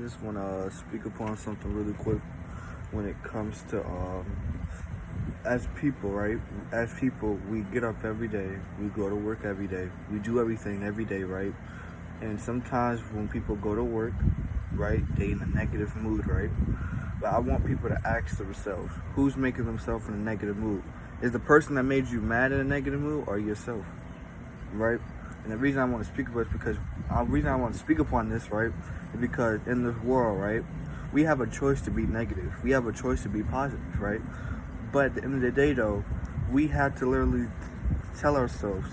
Just want to speak upon something really quick when it comes to as people, right? As people, we get up every day, we go to work every day, we do everything every day, right? And sometimes when people go to work, right, they in a negative mood, right? But I want people to ask themselves, who's making themselves in a negative mood? Is the person that made you mad in a negative mood, or yourself, right? And the reason I want to speak about it is because the reason I want to speak upon this, right, is because in this world, right, we have a choice to be negative. We have a choice to be positive, right? But at the end of the day, though, we have to literally tell ourselves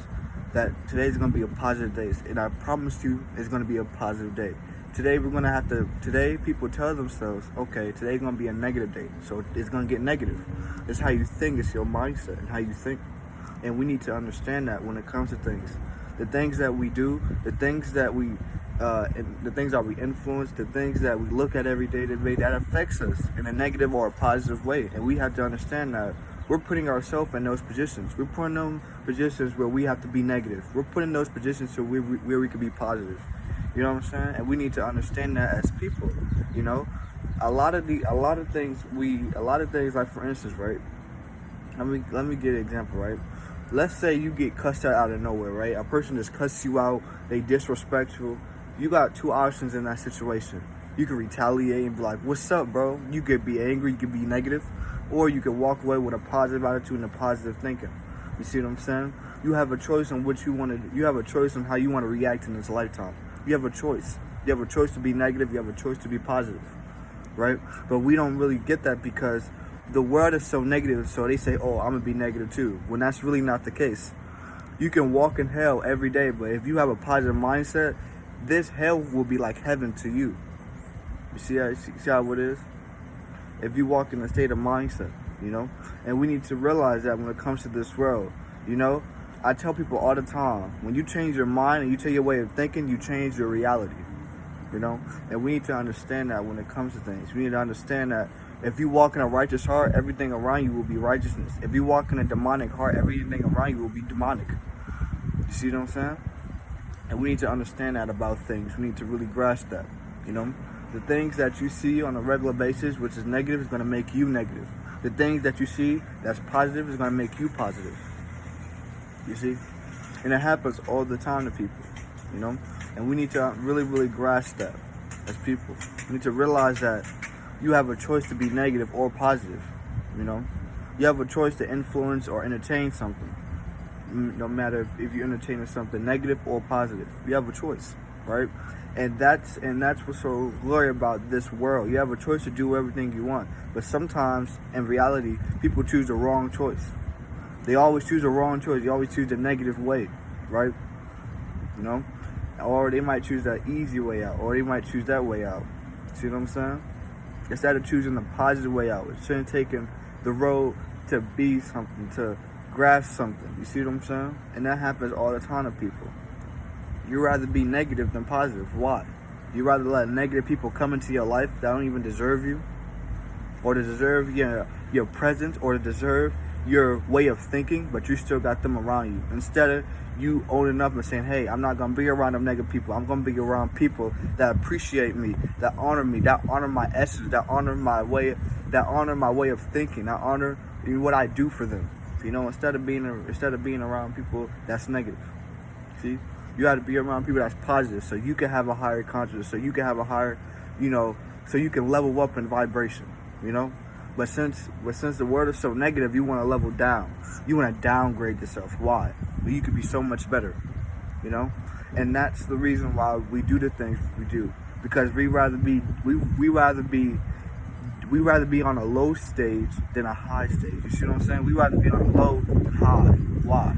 that today's going to be a positive day. And I promise you, it's going to be a positive day. Today people tell themselves, okay, today's going to be a negative day. So it's going to get negative. It's how you think, it's your mindset and how you think. And we need to understand that when it comes to things. The things that we do, the things that we influence, the things that we look at every day that affects us in a negative or a positive way. And we have to understand that we're putting ourselves in those positions. We're putting them positions where we have to be negative. We're putting those positions so where we can be positive. You know what I'm saying? And we need to understand that as people. You know, a lot of things like, for instance, right? Let me get an example, right? Let's say you get cussed out of nowhere, right? A person just cuss you out, they disrespectful. You got two options in that situation. You can retaliate and be like, what's up, bro? You could be angry, you could be negative, or you could walk away with a positive attitude and a positive thinking. You see what I'm saying? You have a choice on what you want to, you have a choice on how you want to react in this lifetime. You have a choice. You have a choice to be negative, you have a choice to be positive, right? But we don't really get that because the world is so negative, so they say, oh, I'm going to be negative too, when that's really not the case. You can walk in hell every day, but if you have a positive mindset, this hell will be like heaven to you. You see how it is? If you walk in a state of mindset, you know? And we need to realize that when it comes to this world, you know? I tell people all the time, when you change your mind and you change your way of thinking, you change your reality, you know? And we need to understand that when it comes to things. We need to understand that if you walk in a righteous heart, everything around you will be righteousness. If you walk in a demonic heart, everything around you will be demonic. You see what I'm saying? And we need to understand that about things. We need to really grasp that, you know? The things that you see on a regular basis, which is negative, is going to make you negative. The things that you see that's positive is going to make you positive. You see? And it happens all the time to people, you know? And we need to really, really grasp that as people. We need to realize that you have a choice to be negative or positive, you know? You have a choice to influence or entertain something. No matter if you're entertaining something negative or positive. You have a choice, right? And that's what's so glorious about this world. You have a choice to do everything you want. But sometimes, in reality, people choose the wrong choice. They always choose the wrong choice. They always choose the negative way, right? You know? Or they might choose that easy way out. Or they might choose that way out. See what I'm saying? Instead of choosing the positive way out, instead of taking the road to be something, to grasp something. You see what I'm saying? And that happens all the time to people. You rather be negative than positive. Why? You rather let negative people come into your life that don't even deserve you, or to deserve your presence, or to deserve your way of thinking, but you still got them around you. Instead of you owning up and saying, hey, I'm not going to be around them negative people. I'm going to be around people that appreciate me, that honor my essence, that honor my way of thinking, that honor what I do for them. You know, instead of being around people that's negative. See? You have to be around people that's positive so you can have a higher consciousness, so you can have a higher, you know, so you can level up in vibration, you know? But since the world is so negative, you want to level down. You want to downgrade yourself. Why? Well, you could be so much better, you know? And that's the reason why we do the things we do. Because we rather be on a low stage than a high stage. You see what I'm saying? We rather be on a low than high. Why?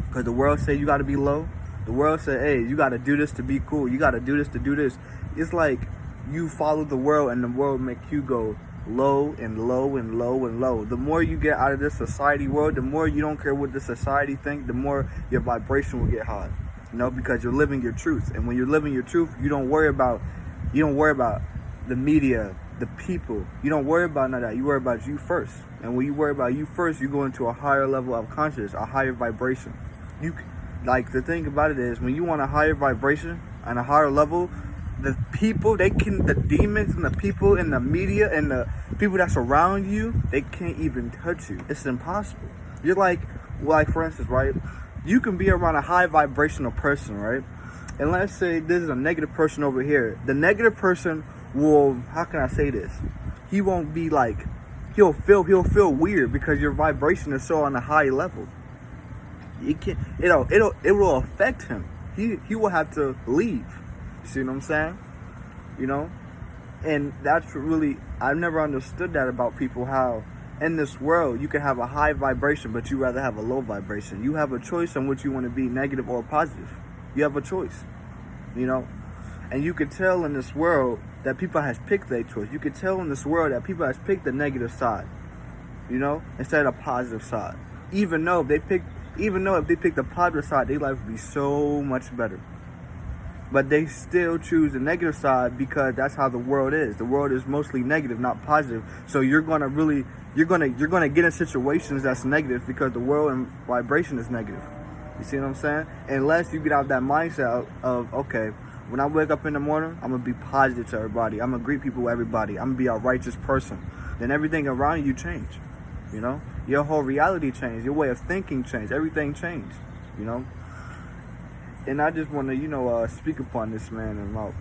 Because the world say you got to be low. The world say, hey, you got to do this to be cool. You got to do this to do this. It's like you follow the world and the world make you go low and low and low and low. The more you get out of this society world, the more you don't care what the society think, the more your vibration will get high. You know, because you're living your truth. And when you're living your truth, you don't worry about the media, the people. You don't worry about none of that. You worry about you first. And when you worry about you first, you go into a higher level of consciousness, a higher vibration. Like, the thing about it is, when you want a higher vibration and a higher level, the people, the demons and the people in the media and the people that surround you, they can't even touch you. It's impossible. You're like for instance, right? You can be around a high vibrational person, right? And let's say this is a negative person over here. The negative person will, how can I say this? He won't be like, he'll feel weird because your vibration is so on a high level. It will affect him. He will have to leave. You see what I'm saying? You know? And that's really, I've never understood that about people, how in this world you can have a high vibration, but you rather have a low vibration. You have a choice on which you want to be, negative or positive. You have a choice, you know? And you can tell in this world that people has picked their choice. You can tell in this world that people has picked the negative side, you know, instead of the positive side. Even though if they pick the positive side, their life would be so much better. But they still choose the negative side because that's how the world is. The world is mostly negative, not positive. So you're gonna get in situations that's negative because the world and vibration is negative. You see what I'm saying? Unless you get out that mindset of okay, when I wake up in the morning, I'm gonna be positive to everybody. I'm gonna greet people with everybody. I'm gonna be a righteous person. Then everything around you change. You know, your whole reality changed. Your way of thinking changed. Everything changed. You know. And I just want to, speak upon this, man, and